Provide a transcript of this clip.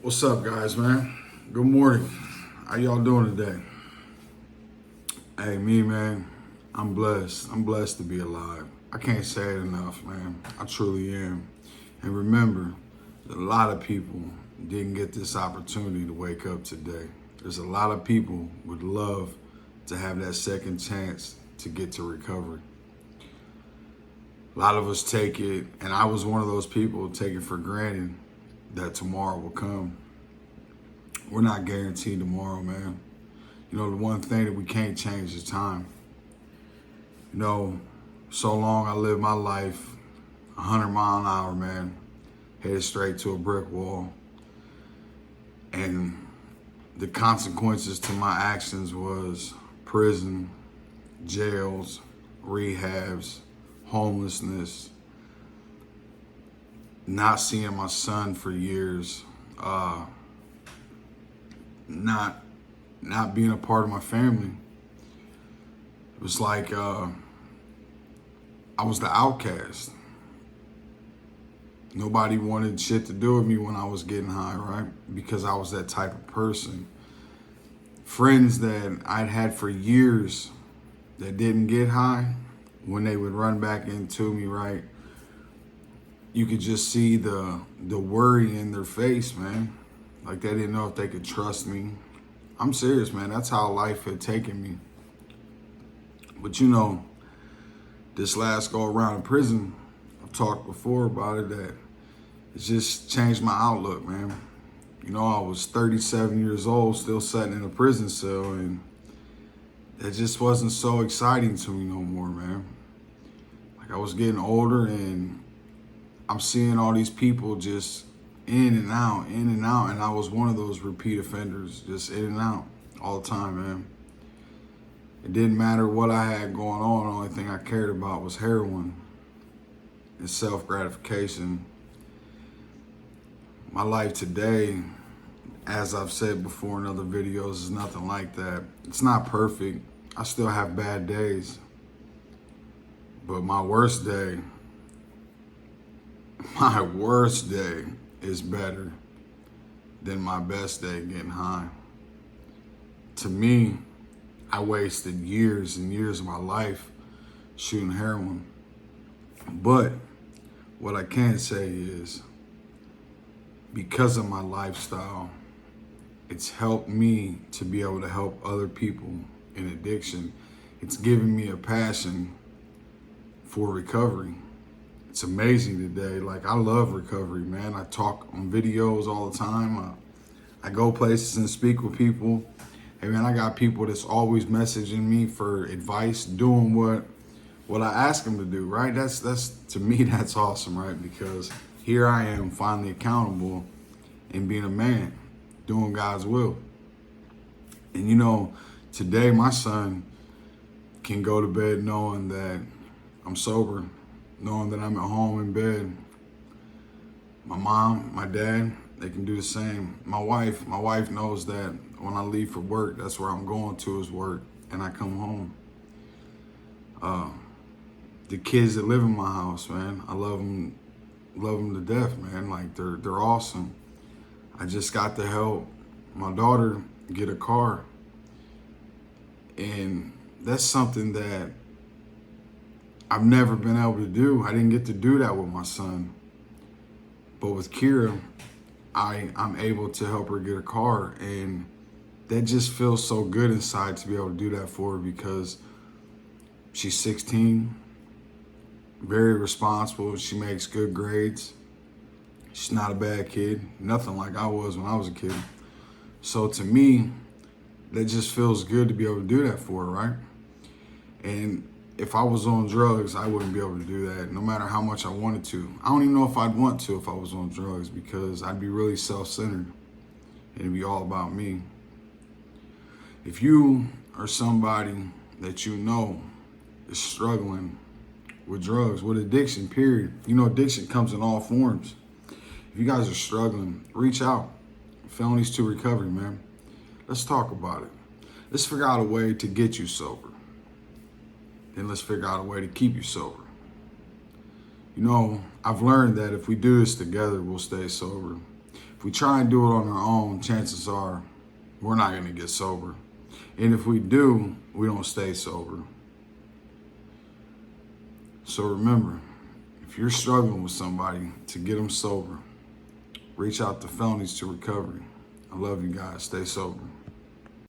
What's up, guys, man? Good morning. How y'all doing today? Hey, me, man, I'm blessed. I'm blessed to be alive. I can't say it enough, man. I truly am. And remember, a lot of people didn't get this opportunity to wake up today. There's a lot of people would love to have that second chance to get to recovery. A lot of us take it, and I was one of those people, take it for granted that tomorrow will come. We're not guaranteed tomorrow, man. You know, the one thing that we can't change is time. You know, so long I lived my life 100 mile an hour, man, headed straight to a brick wall. And the consequences to my actions was prison, jails, rehabs, homelessness, not seeing my son for years, not being a part of my family. It was like I was the outcast. Nobody wanted shit to do with me when I was getting high, right? Because I was that type of person. Friends that I'd had for years that didn't get high, when they would run back into me, right? You could just see the worry in their face, man. Like they didn't know if they could trust me. I'm serious, man. That's how life had taken me. But you know, this last go around in prison, I've talked before about it, that it just changed my outlook, man. You know, I was 37 years old, still sitting in a prison cell, and it just wasn't so exciting to me no more, man. Like I was getting older, and I'm seeing all these people just in and out, and I was one of those repeat offenders, just in and out all the time, man. It didn't matter what I had going on. The only thing I cared about was heroin and self-gratification. My life today, as I've said before in other videos, is nothing like that. It's not perfect. I still have bad days. But my worst day is better than my best day getting high. To me, I wasted years and years of my life shooting heroin. But what I can say is, because of my lifestyle, it's helped me to be able to help other people in addiction. It's given me a passion for recovery. It's amazing today. Like, I love recovery, man. I talk on videos all the time. I go places and speak with people. Hey, man, I got people that's always messaging me for advice, doing what I ask them to do, right? That's to me, that's awesome, right? Because here I am finally accountable and being a man, doing God's will. And you know, today my son can go to bed knowing that I'm sober, knowing that I'm at home in bed. My mom, my dad, they can do the same. My wife knows that when I leave for work, that's where I'm going to, is work, and I come home. The kids that live in my house, man, I love them to death, man. Like they're awesome. I just got to help my daughter get a car, and that's something that I've never been able to do. I didn't get to do that with my son. But with Kira, I'm able to help her get a car. And that just feels so good inside to be able to do that for her, because she's 16, very responsible. She makes good grades. She's not a bad kid, nothing like I was when I was a kid. So to me, that just feels good to be able to do that for her, right? And if I was on drugs, I wouldn't be able to do that, no matter how much I wanted to. I don't even know if I'd want to if I was on drugs, because I'd be really self-centered, and it'd be all about me. If you are somebody that you know is struggling with drugs, with addiction, period. You know, addiction comes in all forms. If you guys are struggling, reach out. Felonies to Recovery, man. Let's talk about it. Let's figure out a way to get you sober. Then let's figure out a way to keep you sober. You know, I've learned that if we do this together, we'll stay sober. If we try and do it on our own, chances are we're not going to get sober. And if we do, we don't stay sober. So remember, if you're struggling with somebody, to get them sober, reach out to Felonies to Recovery. I love you guys. Stay sober.